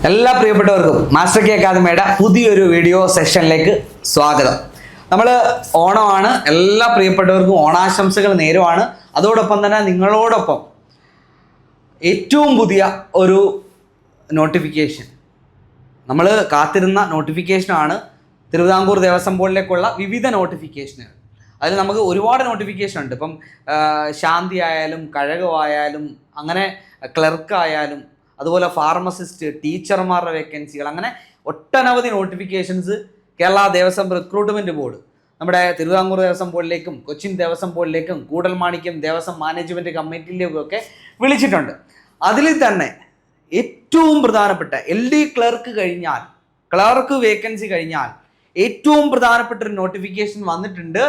എല്ലാ പ്രിയപ്പെട്ടവർക്കും master K അക്കാദമിയുടെ പുതിയൊരു വീഡിയോ സെഷനിലേക്ക് സ്വാഗതം. നമ്മൾ ഓണമാണ്, എല്ലാ പ്രിയപ്പെട്ടവർക്കും ഓണാശംസകൾ നേരുവാണ്. അതോടൊപ്പം തന്നെ നിങ്ങളോടൊപ്പം ഏറ്റവും പുതിയ ഒരു നോട്ടിഫിക്കേഷൻ, നമ്മൾ കാത്തിരുന്ന നോട്ടിഫിക്കേഷനാണ് തിരുവിതാംകൂർ ദേവസ്വം ബോർഡിലേക്കുള്ള വിവിധ നോട്ടിഫിക്കേഷനുകൾ. അതിൽ നമുക്ക് ഒരുപാട് നോട്ടിഫിക്കേഷൻ ഉണ്ട്. ഇപ്പം ശാന്തി ആയാലും കഴകമായാലും അങ്ങനെ ക്ലർക്കായാലും അതുപോലെ ഫാർമസിസ്റ്റ്, ടീച്ചർമാരുടെ വേക്കൻസികൾ, അങ്ങനെ ഒട്ടനവധി notifications Kerala Devaswom recruitment board നമ്മുടെ തിരുവിതാംകൂർ ദേവസ്വം ബോർഡിലേക്കും കൊച്ചിൻ ദേവസ്വം ബോർഡിലേക്കും കൂടൽമാണിക്യം ദേവസ്വം മാനേജ്മെൻറ്റ് കമ്മിറ്റിയിലേക്കും ഒക്കെ വിളിച്ചിട്ടുണ്ട്. അതിൽ തന്നെ ഏറ്റവും പ്രധാനപ്പെട്ട LD ക്ലർക്ക് കഴിഞ്ഞാൽ, ക്ലർക്ക് വേക്കൻസി കഴിഞ്ഞാൽ ഏറ്റവും പ്രധാനപ്പെട്ട ഒരു നോട്ടിഫിക്കേഷൻ വന്നിട്ടുണ്ട്.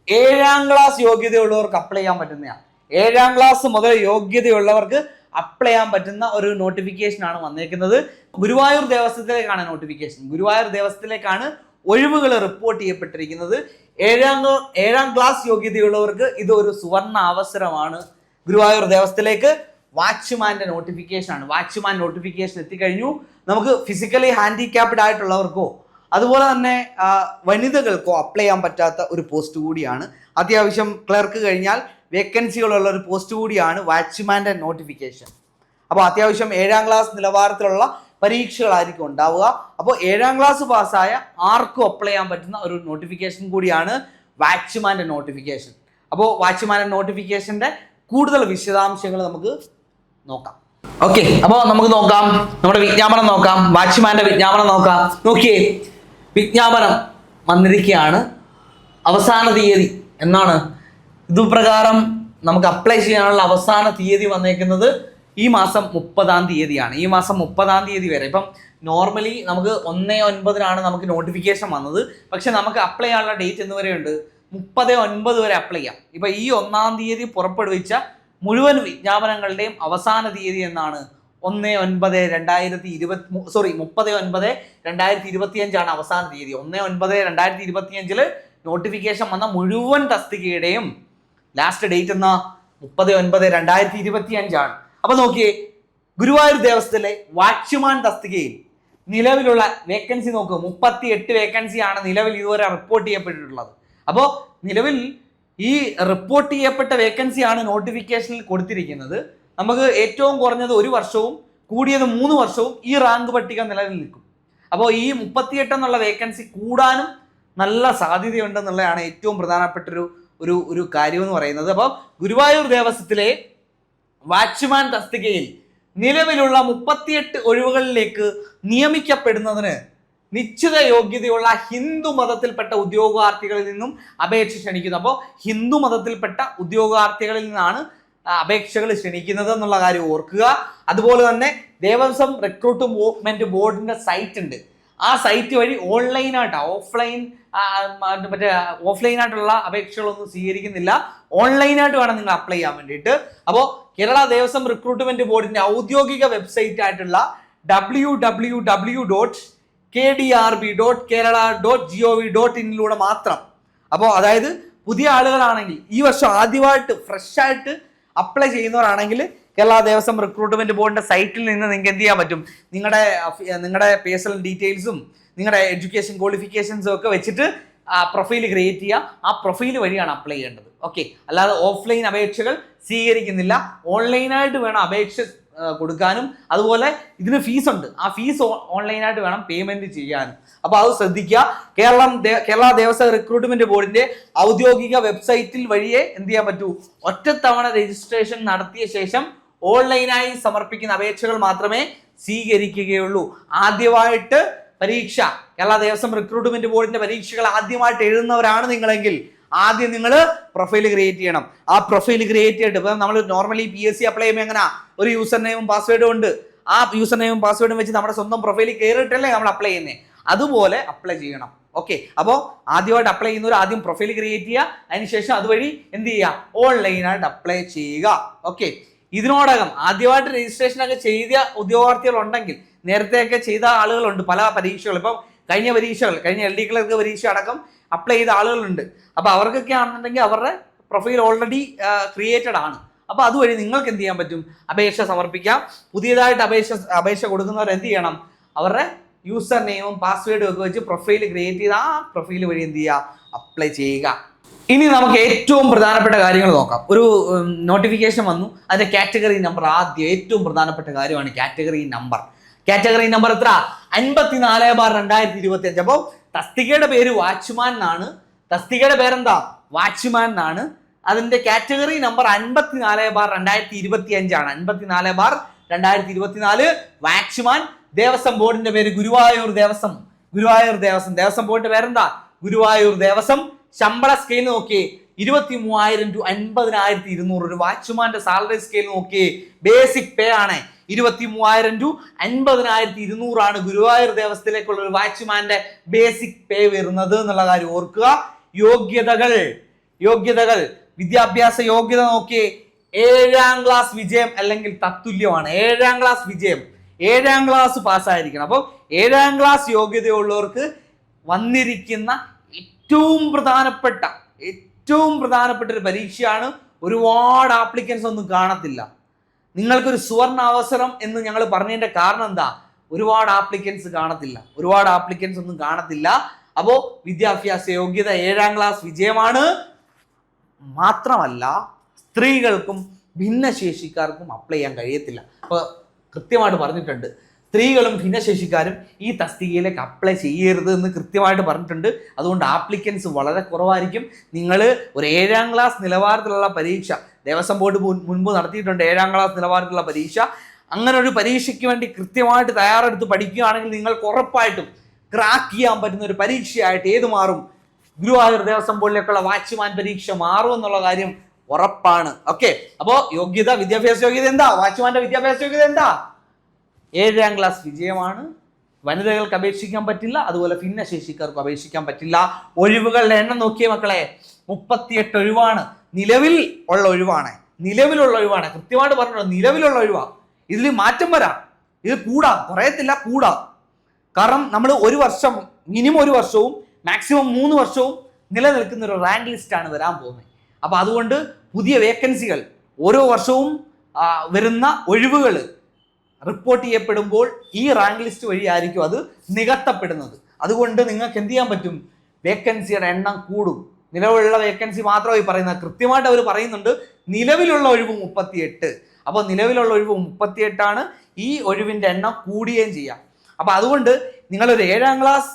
7ാം ക്ലാസ് യോഗ്യതയുള്ളവർക്ക് അപ്ലൈ ചെയ്യാൻ പറ്റുന്നതാണ്. 7ാം ക്ലാസ് മുതൽ യോഗ്യതയുള്ളവർക്ക് അപ്ലൈ ചെയ്യാൻ പറ്റുന്ന ഒരു നോട്ടിഫിക്കേഷനാണ് വന്നേക്കുന്നത്. ഗുരുവായൂർ ദേവസ്വത്തിലേക്കാണ് നോട്ടിഫിക്കേഷൻ. ഗുരുവായൂർ ദേവസ്വത്തിലേക്കാണ് ഒഴിവുകൾ റിപ്പോർട്ട് ചെയ്യപ്പെട്ടിരിക്കുന്നത്. 7ാം ക്ലാസ് യോഗ്യതയുള്ളവർക്ക് ഇത് ഒരു സുവർണ അവസരമാണ്. ഗുരുവായൂർ ദേവസ്വത്തിലേക്ക് വാച്ച്മാൻ്റെ നോട്ടിഫിക്കേഷനാണ്. വാച്ച്മാൻ നോട്ടിഫിക്കേഷൻ എത്തിക്കഴിഞ്ഞു. നമുക്ക് ഫിസിക്കലി ഹാൻഡിക്യാപ്ഡ് ആയിട്ടുള്ളവർക്കോ അതുപോലെ തന്നെ വനിതകൾക്കോ അപ്ലൈ ചെയ്യാൻ പറ്റാത്ത ഒരു പോസ്റ്റ് കൂടിയാണ്. അത്യാവശ്യം ക്ലർക്ക് കഴിഞ്ഞാൽ വേക്കൻസികളുള്ള ഒരു പോസ്റ്റ് കൂടിയാണ് വാച്ച്മാൻ്റെ നോട്ടിഫിക്കേഷൻ. അപ്പോൾ അത്യാവശ്യം 7ാം ക്ലാസ് നിലവാരത്തിലുള്ള പരീക്ഷകളായിരിക്കും ഉണ്ടാവുക. അപ്പോൾ 7ാം ക്ലാസ് പാസ്സായ ആർക്കും അപ്ലൈ ചെയ്യാൻ പറ്റുന്ന ഒരു നോട്ടിഫിക്കേഷൻ കൂടിയാണ് വാച്ച്മാൻ്റെ നോട്ടിഫിക്കേഷൻ. അപ്പോൾ വാച്ച്മാൻ്റെ നോട്ടിഫിക്കേഷൻ്റെ കൂടുതൽ വിശദാംശങ്ങൾ നമുക്ക് നോക്കാം. ഓക്കെ, അപ്പോൾ നമുക്ക് നോക്കാം, നമ്മുടെ വിജ്ഞാപനം നോക്കാം, വാച്ച്മാൻ്റെ വിജ്ഞാപനം നോക്കാം. നോക്കിയേ, വിജ്ഞാപനം വന്നിരിക്കുകയാണ്. അവസാന തീയതി എന്നാണ്? ഇതുപ്രകാരം നമുക്ക് അപ്ലൈ ചെയ്യാനുള്ള അവസാന തീയതി വന്നേക്കുന്നത് ഈ മാസം 30-ാം തീയതിയാണ്. ഈ മാസം 30-ാം തീയതി വരെ. ഇപ്പം നോർമലി നമുക്ക് 1/9 നമുക്ക് നോട്ടിഫിക്കേഷൻ വന്നത്. പക്ഷെ നമുക്ക് അപ്ലൈ ചെയ്യാനുള്ള ഡേറ്റ് എന്ന് വരെയുണ്ട്, 30/9 വരെ അപ്ലൈ ചെയ്യാം. ഇപ്പം ഈ 1-ാം തീയതി പുറപ്പെടുവിച്ച മുഴുവൻ വിജ്ഞാപനങ്ങളുടെയും അവസാന തീയതി എന്നാണ് 30/9/2025 അവസാന തീയതി. 1/9/2025 നോട്ടിഫിക്കേഷൻ വന്ന മുഴുവൻ തസ്തികയുടെയും ലാസ്റ്റ് ഡേറ്റ് എന്നാ 30/9/2025. അപ്പൊ നോക്കിയേ, ഗുരുവായൂർ ദേവസ്വത്തിലെ വാച്ച്മാൻ തസ്തികയിൽ നിലവിലുള്ള വേക്കൻസി നോക്കുക, 38 വേക്കൻസിയാണ് നിലവിൽ ഇതുവരെ റിപ്പോർട്ട് ചെയ്യപ്പെട്ടിട്ടുള്ളത്. അപ്പോൾ നിലവിൽ ഈ റിപ്പോർട്ട് ചെയ്യപ്പെട്ട വേക്കൻസിയാണ് നോട്ടിഫിക്കേഷനിൽ കൊടുത്തിരിക്കുന്നത്. നമുക്ക് ഏറ്റവും കുറഞ്ഞത് 1 വർഷവും കൂടിയത് 3 വർഷവും ഈ റാങ്ക് പട്ടിക നിലവിൽ നിൽക്കും. അപ്പോൾ ഈ 38 എന്നുള്ള വേക്കൻസി കൂടാനും നല്ല സാധ്യതയുണ്ടെന്നുള്ളതാണ് ഏറ്റവും പ്രധാനപ്പെട്ട ഒരു കാര്യം എന്ന് പറയുന്നത്. അപ്പോൾ ഗുരുവായൂർ ദേവസ്വത്തിലെ വാച്ച്മാൻ തസ്തികയിൽ നിലവിലുള്ള 38 ഒഴിവുകളിലേക്ക് നിയമിക്കപ്പെടുന്നതിന് നിശ്ചിത യോഗ്യതയുള്ള ഹിന്ദു മതത്തിൽപ്പെട്ട ഉദ്യോഗാർത്ഥികളിൽ നിന്നും അപേക്ഷ ക്ഷണിക്കുന്നു. അപ്പോൾ ഹിന്ദു മതത്തിൽപ്പെട്ട ഉദ്യോഗാർത്ഥികളിൽ നിന്നാണ് അപേക്ഷകൾ ക്ഷണിക്കുന്നത് എന്നുള്ള കാര്യം ഓർക്കുക. അതുപോലെ തന്നെ ദേവസ്വം റിക്രൂട്ട്മെന്റ് ബോർഡിന്റെ സൈറ്റ് ഉണ്ട്. ആ സൈറ്റ് വഴി ഓൺലൈനായിട്ട്, ഓഫ്ലൈനായിട്ടുള്ള അപേക്ഷകളൊന്നും സ്വീകരിക്കുന്നില്ല. ഓൺലൈനായിട്ട് വേണം നിങ്ങൾ അപ്ലൈ ചെയ്യാൻ വേണ്ടിയിട്ട്. അപ്പോൾ കേരള ദേവസ്വം റിക്രൂട്ട്മെന്റ് ബോർഡിന്റെ ഔദ്യോഗിക വെബ്സൈറ്റ് ആയിട്ടുള്ള www.kdrb.kerala.gov.in മാത്രം. അപ്പോൾ അതായത് പുതിയ ആളുകളാണെങ്കിൽ, ഈ വർഷം ആദ്യമായിട്ട് ഫ്രഷ് ആയിട്ട് അപ്ലൈ ചെയ്യുന്നവരാണെങ്കിൽ കേരള ദേവസ്വം റിക്രൂട്ട്മെന്റ് ബോർഡിന്റെ സൈറ്റിൽ നിന്ന് നിങ്ങൾക്ക് എന്ത് ചെയ്യാൻ പറ്റും, നിങ്ങളുടെ പേഴ്സണൽ ഡീറ്റെയിൽസും നിങ്ങളുടെ എഡ്യൂക്കേഷൻ ക്വാളിഫിക്കേഷൻസും ഒക്കെ വെച്ചിട്ട് പ്രൊഫൈൽ ക്രിയേറ്റ് ചെയ്യുക. ആ പ്രൊഫൈൽ വഴിയാണ് അപ്ലൈ ചെയ്യേണ്ടത്. ഓക്കെ, അല്ലാതെ ഓഫ്ലൈൻ അപേക്ഷകൾ സ്വീകരിക്കുന്നില്ല. ഓൺലൈനായിട്ട് വേണം അപേക്ഷ കൊടുക്കാനും. അതുപോലെ ഇതിന് ഫീസ് ഉണ്ട്. ആ ഫീസ് ഓൺലൈനായിട്ട് വേണം പേയ്മെന്റ് ചെയ്യാനും. അപ്പോൾ അത് ശ്രദ്ധിക്കുക. കേരള ദേവസ്വം റിക്രൂട്ട്മെന്റ് ബോർഡിന്റെ ഔദ്യോഗിക വെബ്സൈറ്റിൽ വഴിയേ എന്ത് ചെയ്യാൻ പറ്റൂ, ഒറ്റത്തവണ രജിസ്ട്രേഷൻ നടത്തിയ ശേഷം ഓൺലൈനായി സമർപ്പിക്കുന്ന അപേക്ഷകൾ മാത്രമേ സ്വീകരിക്കുകയുള്ളൂ. ആദ്യമായിട്ട് പരീക്ഷ, കേരള ദേവസ്വം റിക്രൂട്ട്മെന്റ് ബോർഡിന്റെ പരീക്ഷകൾ ആദ്യമായിട്ട് എഴുതുന്നവരാണ് നിങ്ങളെങ്കിൽ ആദ്യം നിങ്ങൾ പ്രൊഫൈൽ ക്രിയേറ്റ് ചെയ്യണം. ആ പ്രൊഫൈൽ ക്രിയേറ്റ് ചെയ്തിട്ട് ഇപ്പം നമ്മൾ നോർമലി PSC അപ്ലൈ ചെയ്യുമ്പോൾ എങ്ങനെ ഒരു യൂസർ നെയിമും പാസ്വേഡും ഉണ്ട്. ആ യൂസർ നെയിമും പാസ്വേഡും വെച്ച് നമ്മുടെ സ്വന്തം പ്രൊഫൈലിൽ കയറിയിട്ടല്ലേ നമ്മൾ അപ്ലൈ ചെയ്യുന്നത്. അതുപോലെ അപ്ലൈ ചെയ്യണം. ഓക്കെ, അപ്പോൾ ആദ്യമായിട്ട് അപ്ലൈ ചെയ്യുന്നവർ ആദ്യം പ്രൊഫൈൽ ക്രിയേറ്റ് ചെയ്യുക. അതിനുശേഷം അതുവഴി എന്ത് ചെയ്യുക, ഓൺലൈനായിട്ട് അപ്ലൈ ചെയ്യുക. ഓക്കെ, ഇതിനോടകം ആദ്യമായിട്ട് രജിസ്ട്രേഷൻ ഒക്കെ ചെയ്ത ഉദ്യോഗാർത്ഥികൾ ഉണ്ടെങ്കിൽ, നേരത്തെയൊക്കെ ചെയ്ത ആളുകളുണ്ട് പല പരീക്ഷകൾ. ഇപ്പം കഴിഞ്ഞ LD ക്ലർക്ക് പരീക്ഷ അടക്കം അപ്ലൈ ചെയ്ത ആളുകളുണ്ട്. അപ്പോൾ അവർക്കൊക്കെ ആണെന്നുണ്ടെങ്കിൽ അവരുടെ പ്രൊഫൈൽ ഓൾറെഡി ക്രിയേറ്റഡ് ആണ്. അപ്പോൾ അതുവഴി നിങ്ങൾക്ക് എന്ത് ചെയ്യാൻ പറ്റും, അപേക്ഷ സമർപ്പിക്കാം. പുതിയതായിട്ട് അപേക്ഷ കൊടുക്കുന്നവർ എന്ത് ചെയ്യണം, അവരുടെ യൂസർ നെയിമും പാസ്വേഡും ഒക്കെ വെച്ച് പ്രൊഫൈൽ ക്രിയേറ്റ് ചെയ്ത് ആ പ്രൊഫൈൽ വഴി എന്ത് ചെയ്യുക, അപ്ലൈ ചെയ്യുക. ഇനി നമുക്ക് ഏറ്റവും പ്രധാനപ്പെട്ട കാര്യങ്ങൾ നോക്കാം. ഒരു നോട്ടിഫിക്കേഷൻ വന്നു, അതിന്റെ കാറ്റഗറി നമ്പർ. ആദ്യം ഏറ്റവും പ്രധാനപ്പെട്ട കാര്യമാണ് കാറ്റഗറി നമ്പർ. കാറ്റഗറി നമ്പർ എത്ര? 54/2025. അപ്പോൾ തസ്തികയുടെ പേര് വാച്ച്മാൻ എന്നാണ്. തസ്തികയുടെ പേരെന്താ? വാച്ച്മാൻ എന്നാണ്. അതിന്റെ കാറ്റഗറി നമ്പർ 54/2025 ആണ്. 54/2024 വാച്ച്മാൻ. ദേവസ്വം ബോർഡിന്റെ പേര് ഗുരുവായൂർ ദേവസ്വം. ദേവസ്വം ബോർഡിന്റെ പേരെന്താ? ഗുരുവായൂർ ദേവസ്വം. ശമ്പള സ്കെയിൽ നോക്കിയേ, 23,000 to 50,200. ഒരു വാച്ച്മാന്റെ സാലറി സ്കെയിൽ നോക്കിയേ, ബേസിക് പേ ആണ് 23,000 to 50,200 ആണ് ഗുരുവായൂർ ദേവസ്ഥയിലേക്കുള്ള ഒരു വാച്ച്മാന്റെ ബേസിക് പേ വരുന്നത് എന്നുള്ള കാര്യം ഓർക്കുക. യോഗ്യതകൾ വിദ്യാഭ്യാസ യോഗ്യത നോക്കിയേ, 7ാം ക്ലാസ് വിജയം അല്ലെങ്കിൽ തത്തുല്യമാണ്. 7ാം ക്ലാസ് വിജയം, 7ാം ക്ലാസ് പാസ്സായിരിക്കണം. അപ്പോൾ 7ാം ക്ലാസ് യോഗ്യതയുള്ളവർക്ക് വന്നിരിക്കുന്ന ഏറ്റവും പ്രധാനപ്പെട്ട ഒരു പരീക്ഷയാണ്. ഒരുപാട് ആപ്ലിക്കൻസ് ഒന്നും കാണത്തില്ല. നിങ്ങൾക്കൊരു സുവർണ അവസരം എന്ന് ഞങ്ങൾ പറഞ്ഞതിന്റെ കാരണം എന്താ? ഒരുപാട് ആപ്ലിക്കൻസ് ഒന്നും കാണത്തില്ല. അപ്പോൾ വിദ്യാഭ്യാസ യോഗ്യത 7ാം ക്ലാസ് വിജയമാണ്. മാത്രമല്ല സ്ത്രീകൾക്കും ഭിന്നശേഷിക്കാർക്കും അപ്ലൈ ചെയ്യാൻ കഴിയത്തില്ല. അപ്പോൾ കൃത്യമായിട്ട് പറഞ്ഞിട്ടുണ്ട്, സ്ത്രീകളും ഭിന്നശേഷിക്കാരും ഈ തസ്തികയിലേക്ക് അപ്ലൈ ചെയ്യരുത് എന്ന് കൃത്യമായിട്ട് പറഞ്ഞിട്ടുണ്ട്. അതുകൊണ്ട് ആപ്ലിക്കൻസ് വളരെ കുറവായിരിക്കും. നിങ്ങൾ ഒരു 7ാം ക്ലാസ് നിലവാരത്തിലുള്ള പരീക്ഷ ദേവസ്വം ബോർഡ് മുൻപ് നടത്തിയിട്ടുണ്ട്. 7ാം ക്ലാസ് നിലവാരത്തിലുള്ള പരീക്ഷ. അങ്ങനെ ഒരു പരീക്ഷയ്ക്ക് വേണ്ടി കൃത്യമായിട്ട് തയ്യാറെടുത്ത് പഠിക്കുകയാണെങ്കിൽ നിങ്ങൾക്ക് ഉറപ്പായിട്ടും ക്രാക്ക് ചെയ്യാൻ പറ്റുന്ന ഒരു പരീക്ഷയായിട്ട് ഏത് മാറും? ഗുരുവായൂർ ദേവസ്വം ബോർഡിലേക്കുള്ള വാച്ച്മാൻ പരീക്ഷ മാറും എന്നുള്ള കാര്യം ഉറപ്പാണ്. ഓക്കെ, അപ്പോ യോഗ്യത, വിദ്യാഭ്യാസ യോഗ്യത എന്താ? വാച്ച്മാന്റെ വിദ്യാഭ്യാസ യോഗ്യത എന്താ? 7ാം ക്ലാസ് വിജയമാണ്. വനിതകൾക്ക് അപേക്ഷിക്കാൻ പറ്റില്ല, അതുപോലെ ഭിന്നശേഷിക്കാർക്ക് അപേക്ഷിക്കാൻ പറ്റില്ല. ഒഴിവുകളുടെ എണ്ണം നോക്കിയേ മക്കളെ, 38 ഒഴിവാണ്. നിലവിൽ ഉള്ള ഒഴിവാണ്. കൃത്യമായിട്ട് പറഞ്ഞോ, നിലവിലുള്ള ഒഴിവാ. ഇതിൽ മാറ്റം വരാം, ഇത് കൂടാം, കുറയത്തില്ല, കൂടാം. കാരണം നമ്മൾ ഒരു വർഷം, മിനിമം ഒരു വർഷവും മാക്സിമം 3 വർഷവും നിലനിൽക്കുന്ന ഒരു റാങ്ക് ലിസ്റ്റ് ആണ് വരാൻ പോകുന്നത്. അപ്പൊ അതുകൊണ്ട് പുതിയ വേക്കൻസികൾ, ഓരോ വർഷവും വരുന്ന ഒഴിവുകൾ റിപ്പോർട്ട് ചെയ്യപ്പെടുമ്പോൾ ഈ റാങ്ക് ലിസ്റ്റ് വഴിയായിരിക്കും അത് നികത്തപ്പെടുന്നത്. അതുകൊണ്ട് നിങ്ങൾക്ക് എന്ത് ചെയ്യാൻ പറ്റും? വേക്കൻസിയുടെ എണ്ണം കൂടും. നിലവിലുള്ള വേക്കൻസി മാത്രമായി പറയുന്നത്, കൃത്യമായിട്ട് അവർ പറയുന്നുണ്ട് നിലവിലുള്ള ഒഴിവ് 38. അപ്പോൾ നിലവിലുള്ള ഒഴിവ് 38 ആണ്. ഈ ഒഴിവിന്റെ എണ്ണം കൂടുകയും ചെയ്യാം. അപ്പൊ അതുകൊണ്ട് നിങ്ങളൊരു 7ാം ക്ലാസ്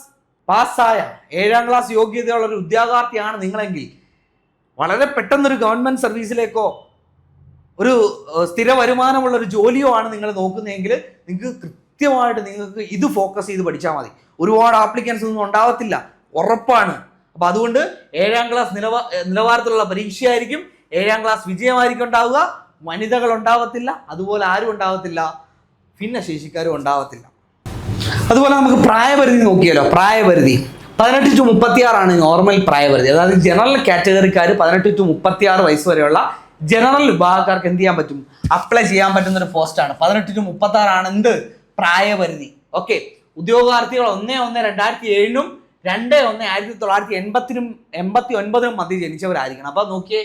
പാസ്സായ, 7ാം ക്ലാസ് യോഗ്യതയുള്ള ഒരു ഉദ്യോഗാർത്ഥിയാണ് നിങ്ങളെങ്കിൽ വളരെ പെട്ടെന്നൊരു ഗവൺമെന്റ് സർവീസിലേക്കോ ഒരു സ്ഥിര വരുമാനമുള്ള ഒരു ജോലിയോ ആണ് നിങ്ങൾ നോക്കുന്നതെങ്കിൽ നിങ്ങൾക്ക് കൃത്യമായിട്ട് നിങ്ങൾക്ക് ഇത് ഫോക്കസ് ചെയ്ത് പഠിച്ചാൽ മതി. ഒരുപാട് ആപ്ലിക്കൻസ് ഒന്നും ഉണ്ടാവത്തില്ല, ഉറപ്പാണ്. അപ്പൊ അതുകൊണ്ട് 7ാം ക്ലാസ് നിലവാരത്തിലുള്ള പരീക്ഷയായിരിക്കും. 7ാം ക്ലാസ് വിജയമായിരിക്കും ഉണ്ടാവുക. വനിതകൾ ഉണ്ടാവത്തില്ല, അതുപോലെ ആരും ഉണ്ടാവത്തില്ല, ഭിന്നശേഷിക്കാരും ഉണ്ടാവത്തില്ല. അതുപോലെ നമുക്ക് പ്രായപരിധി നോക്കിയാലോ. പ്രായപരിധി 18 to 36 നോർമൽ പ്രായപരിധി. അതായത് ജനറൽ കാറ്റഗറിക്കാർ 18 to 36 വയസ്സ് വരെയുള്ള ജനറൽ വിഭാഗക്കാർക്ക് എന്ത് ചെയ്യാൻ പറ്റും? അപ്ലൈ ചെയ്യാൻ പറ്റുന്ന ഒരു പോസ്റ്റാണ്. 18 to 36 ആണ് എന്ത്? പ്രായപരിധി. ഓക്കെ, ഉദ്യോഗാർത്ഥികൾ 1/1/2007 2/1/1989 മധ്യ ജനിച്ചവരായിരിക്കണം. അപ്പൊ നോക്കിയേ,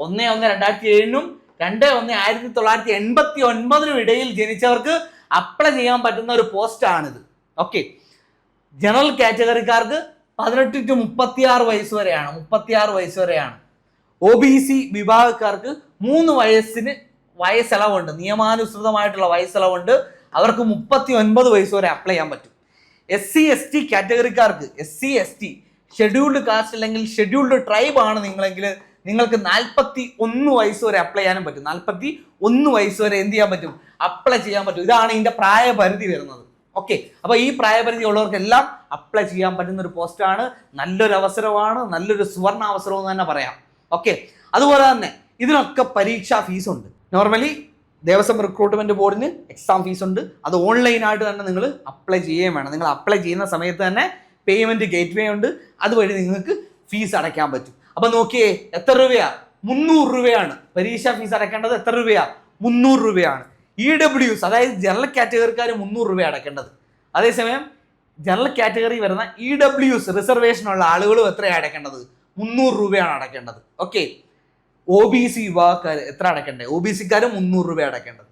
1/1/2007 2/1/1989 ഇടയിൽ ജനിച്ചവർക്ക് അപ്ലൈ ചെയ്യാൻ പറ്റുന്ന ഒരു പോസ്റ്റാണിത്. ഓക്കെ, ജനറൽ കാറ്റഗറിക്കാർക്ക് 18 to 36 വയസ്സ് വരെയാണ്. OBC വിഭാഗക്കാർക്ക് 3 വയസ്സിന് വയസ്സിളവുണ്ട്, നിയമാനുസൃതമായിട്ടുള്ള വയസ്സിളവുണ്ട്. അവർക്ക് 39 വയസ്സ് വരെ അപ്ലൈ ചെയ്യാൻ പറ്റും. SC/ST കാറ്റഗറിക്കാർക്ക്, SC/ST ഷെഡ്യൂൾഡ് കാസ്റ്റ് അല്ലെങ്കിൽ ഷെഡ്യൂൾഡ് ട്രൈബ് ആണ് നിങ്ങളെങ്കിൽ നിങ്ങൾക്ക് 41 വയസ്സ് വരെ അപ്ലൈ ചെയ്യാനും പറ്റും. 41 വയസ്സ് വരെ എന്ത് ചെയ്യാൻ പറ്റും? അപ്ലൈ ചെയ്യാൻ പറ്റും. ഇതാണ് ഇതിന്റെ പ്രായപരിധി വരുന്നത്. ഓക്കെ, അപ്പൊ ഈ പ്രായപരിധി ഉള്ളവർക്കെല്ലാം അപ്ലൈ ചെയ്യാൻ പറ്റുന്ന ഒരു പോസ്റ്റാണ്. നല്ലൊരു അവസരമാണ്, നല്ലൊരു സുവർണ അവസരം എന്ന് തന്നെ പറയാം. ഓക്കെ, അതുപോലെ തന്നെ ഇതിനൊക്കെ പരീക്ഷാ ഫീസ് ഉണ്ട്. നോർമലി ദേവസ്വം റിക്രൂട്ട്മെന്റ് ബോർഡിന് എക്സാം ഫീസ് ഉണ്ട്. അത് ഓൺലൈനായിട്ട് തന്നെ നിങ്ങൾ അപ്ലൈ ചെയ്യുകയും വേണം. നിങ്ങൾ അപ്ലൈ ചെയ്യുന്ന സമയത്ത് തന്നെ പേയ്മെന്റ് ഗേറ്റ്വേ ഉണ്ട്, അതുവഴി നിങ്ങൾക്ക് ഫീസ് അടയ്ക്കാൻ പറ്റും. അപ്പൊ നോക്കിയേ, എത്ര രൂപയാ? 300 രൂപയാണ് പരീക്ഷാ ഫീസ് അടയ്ക്കേണ്ടത്. എത്ര രൂപയാ? 300 രൂപയാണ്. EWS അതായത് ജനറൽ കാറ്റഗറിക്കാർ 300 രൂപ അടയ്ക്കേണ്ടത്. അതേസമയം ജനറൽ കാറ്റഗറി വരുന്ന EWS റിസർവേഷനുള്ള ആളുകളും എത്രയാണ് അടയ്ക്കേണ്ടത്? 300 രൂപയാണ് അടയ്ക്കേണ്ടത്. ഓക്കെ, OBC വിഭാഗക്കാർ എത്ര അടയ്ക്കേണ്ടത്? OBCക്കാർ 300 രൂപ അടയ്ക്കേണ്ടത്.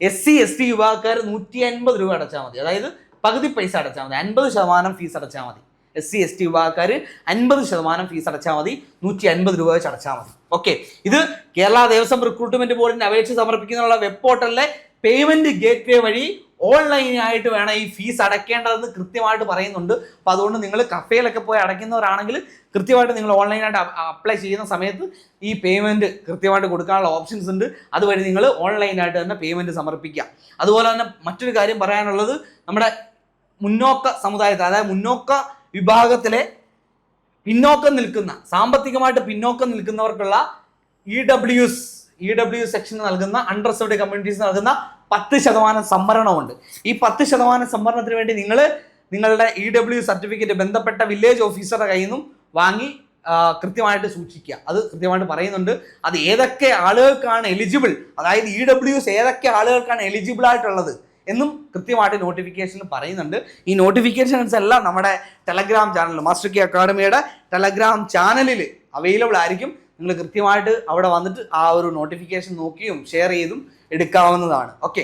SC/ST വിഭാഗക്കാർ 150 രൂപ അടച്ചാൽ മതി. അതായത് പകുതി പൈസ അടച്ചാൽ മതി, 50% ഫീസ് അടച്ചാൽ മതി. SC/ST വിഭാഗക്കാർ 50% ഫീസ് അടച്ചാൽ മതി, 150 രൂപ വെച്ച് അടച്ചാൽ മതി. ഓക്കെ, ഇത് കേരള ദേവസ്വം റിക്രൂട്ട്മെന്റ് ബോർഡിന് അപേക്ഷ സമർപ്പിക്കുന്നതിനുള്ള വെബ് പോർട്ടലിലെ പേയ്മെന്റ് ഗേറ്റ്വേ വഴി ഓൺലൈനായിട്ട് വേണം ഈ ഫീസ് അടയ്ക്കേണ്ടതെന്ന് കൃത്യമായിട്ട് പറയുന്നുണ്ട്. അപ്പോൾ അതുകൊണ്ട് നിങ്ങൾ കഫേയിലൊക്കെ പോയി അടയ്ക്കുന്നവരാണെങ്കിൽ കൃത്യമായിട്ട് നിങ്ങൾ ഓൺലൈനായിട്ട് അപ്ലൈ ചെയ്യുന്ന സമയത്ത് ഈ പേയ്മെന്റ് കൃത്യമായിട്ട് കൊടുക്കാനുള്ള ഓപ്ഷൻസ് ഉണ്ട്. അതുവഴി നിങ്ങൾ ഓൺലൈനായിട്ട് തന്നെ പേയ്മെന്റ് സമർപ്പിക്കുക. അതുപോലെ തന്നെ മറ്റൊരു കാര്യം പറയാനുള്ളത്, നമ്മുടെ മുന്നോക്ക സമുദായത്തിൽ, അതായത് മുന്നോക്ക വിഭാഗത്തിലെ പിന്നോക്കം നിൽക്കുന്ന, സാമ്പത്തികമായിട്ട് പിന്നോക്കം നിൽക്കുന്നവർക്കുള്ള EWS സെക്ഷന് നൽകുന്ന, അൺറിസർവ്ഡ് കമ്മ്യൂണിറ്റീസ് നൽകുന്ന 10% സംവരണമുണ്ട്. ഈ 10% സംവരണത്തിന് വേണ്ടി നിങ്ങൾ നിങ്ങളുടെ EWS സർട്ടിഫിക്കറ്റ് ബന്ധപ്പെട്ട വില്ലേജ് ഓഫീസറുടെ കയ്യിൽ നിന്നും വാങ്ങി കൃത്യമായിട്ട് സൂക്ഷിക്കുക. അത് കൃത്യമായിട്ട് പറയുന്നുണ്ട്. അത് ഏതൊക്കെ ആളുകൾക്കാണ് എലിജിബിൾ, അതായത് EWS ഏതൊക്കെ ആളുകൾക്കാണ് എലിജിബിൾ ആയിട്ടുള്ളത് എന്നും കൃത്യമായിട്ട് നോട്ടിഫിക്കേഷനിൽ പറയുന്നുണ്ട്. ഈ നോട്ടിഫിക്കേഷൻസ് എല്ലാം നമ്മുടെ ടെലഗ്രാം ചാനൽ, മാസ്റ്റർ കീ അക്കാഡമിയുടെ ടെലഗ്രാം ചാനലിൽ അവൈലബിൾ ആയിരിക്കും. നിങ്ങൾ കൃത്യമായിട്ട് അവിടെ വന്നിട്ട് ആ ഒരു നോട്ടിഫിക്കേഷൻ നോക്കിയും ഷെയർ ചെയ്തും എടുക്കാവുന്നതാണ്. ഓക്കെ,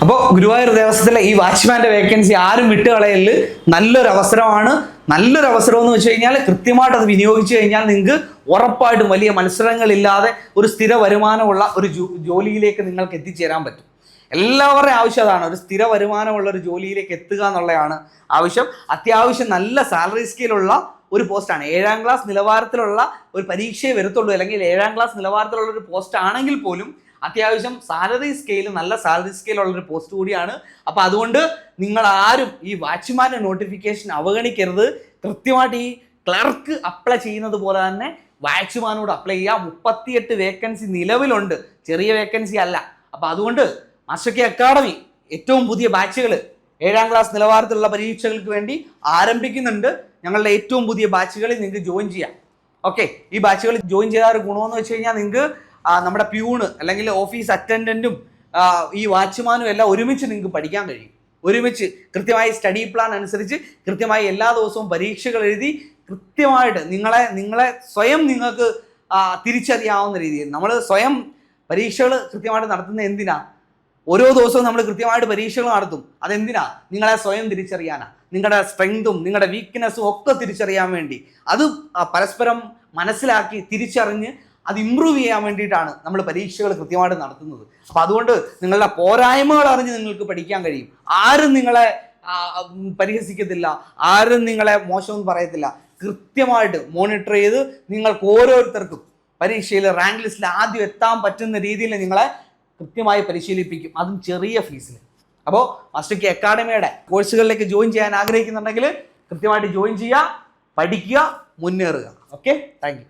അപ്പോൾ ഗുരുവായൂർ ദേവസ്വത്തിലെ ഈ വാച്ച്മാൻ്റെ വേക്കൻസി ആരും വിട്ടുകളയൽ, നല്ലൊരു അവസരമാണ്. നല്ലൊരു അവസരം എന്ന് വെച്ച് കഴിഞ്ഞാൽ കൃത്യമായിട്ട് അത് വിനിയോഗിച്ചു കഴിഞ്ഞാൽ നിങ്ങൾക്ക് ഉറപ്പായിട്ടും വലിയ മത്സരങ്ങളില്ലാതെ ഒരു സ്ഥിര വരുമാനമുള്ള ഒരു ജോലിയിലേക്ക് നിങ്ങൾക്ക് എത്തിച്ചേരാൻ പറ്റും. എല്ലാവരുടെയും ആവശ്യം അതാണ്, ഒരു സ്ഥിര വരുമാനമുള്ള ഒരു ജോലിയിലേക്ക് എത്തുക എന്നുള്ളതാണ് ആവശ്യം. അത്യാവശ്യം നല്ല സാലറി സ്കെയിലുള്ള ഒരു പോസ്റ്റാണ്. 7ാം ക്ലാസ് നിലവാരത്തിലുള്ള ഒരു പരീക്ഷയെ വരത്തുള്ളൂ, അല്ലെങ്കിൽ 7ാം ക്ലാസ് നിലവാരത്തിലുള്ള ഒരു പോസ്റ്റ് ആണെങ്കിൽ പോലും അത്യാവശ്യം സാലറി സ്കെയിൽ, നല്ല സാലറി സ്കെയിലുള്ള ഒരു പോസ്റ്റ് കൂടിയാണ്. അപ്പോൾ അതുകൊണ്ട് നിങ്ങൾ ആരും ഈ വാച്ച്മാൻ്റെ നോട്ടിഫിക്കേഷൻ അവഗണിക്കരുത്. കൃത്യമായിട്ട് ഈ ക്ലർക്ക് അപ്ലൈ ചെയ്യുന്നത് പോലെ തന്നെ വാച്ച്മാനോട് അപ്ലൈ ചെയ്യുക. 38 വേക്കൻസി നിലവിലുണ്ട്, ചെറിയ വേക്കൻസി അല്ല. അപ്പോൾ അതുകൊണ്ട് മാസ്റ്റർ കീ അക്കാഡമി ഏറ്റവും പുതിയ ബാച്ചുകൾ 7ാം ക്ലാസ് നിലവാരത്തിലുള്ള പരീക്ഷകൾക്ക് വേണ്ടി ആരംഭിക്കുന്നുണ്ട്. ഞങ്ങളുടെ ഏറ്റവും പുതിയ ബാച്ചുകളിൽ നിങ്ങൾക്ക് ജോയിൻ ചെയ്യാം. ഓക്കെ, ഈ ബാച്ചുകളിൽ ജോയിൻ ചെയ്ത ഒരു ഗുണമെന്ന് വെച്ച് കഴിഞ്ഞാൽ നിങ്ങൾക്ക് നമ്മുടെ പ്യൂണ് അല്ലെങ്കിൽ ഓഫീസ് അറ്റൻഡൻറ്റും ഈ വാച്ച്മാനും എല്ലാം ഒരുമിച്ച് നിങ്ങൾക്ക് പഠിക്കാൻ കഴിയും. ഒരുമിച്ച് കൃത്യമായി സ്റ്റഡി പ്ലാൻ അനുസരിച്ച് കൃത്യമായി എല്ലാ ദിവസവും പരീക്ഷകൾ എഴുതി കൃത്യമായിട്ട് നിങ്ങളെ സ്വയം നിങ്ങൾക്ക് തിരിച്ചറിയാവുന്ന രീതിയിൽ നമ്മൾ സ്വയം പരീക്ഷകൾ കൃത്യമായിട്ട് നടത്തുന്നത് എന്തിനാ? ഓരോ ദിവസവും നമ്മൾ കൃത്യമായിട്ട് പരീക്ഷകൾ നടത്തും. അതെന്തിനാ? നിങ്ങളെ സ്വയം തിരിച്ചറിയാനാ, നിങ്ങളുടെ സ്ട്രെങ്തും നിങ്ങളുടെ വീക്ക്നെസ്സും ഒക്കെ തിരിച്ചറിയാൻ വേണ്ടി. അത് പരസ്പരം മനസ്സിലാക്കി തിരിച്ചറിഞ്ഞ് അത് ഇമ്പ്രൂവ് ചെയ്യാൻ വേണ്ടിയിട്ടാണ് നമ്മൾ പരീക്ഷകൾ കൃത്യമായിട്ട് നടത്തുന്നത്. അപ്പം അതുകൊണ്ട് നിങ്ങളുടെ പോരായ്മകൾ അറിഞ്ഞ് നിങ്ങൾക്ക് പഠിക്കാൻ കഴിയും. ആരും നിങ്ങളെ പരിഹസിക്കത്തില്ല, ആരും നിങ്ങളെ മോശമെന്ന് പറയത്തില്ല. കൃത്യമായിട്ട് മോണിറ്റർ ചെയ്ത് നിങ്ങൾക്ക് ഓരോരുത്തർക്കും പരീക്ഷയിൽ റാങ്ക് ലിസ്റ്റിൽ ആദ്യം എത്താൻ പറ്റുന്ന രീതിയിൽ നിങ്ങളെ കൃത്യമായി പരിശീലിപ്പിക്കും, അതും ചെറിയ ഫീസിൽ. അപ്പോൾ മാസ്റ്റർ കീ അക്കാഡമിയുടെ കോഴ്സുകളിലേക്ക് ജോയിൻ ചെയ്യാൻ ആഗ്രഹിക്കുന്നുണ്ടെങ്കിൽ കൃത്യമായിട്ട് ജോയിൻ ചെയ്യുക, പഠിക്കുക, മുന്നേറുക. Okay, thank you.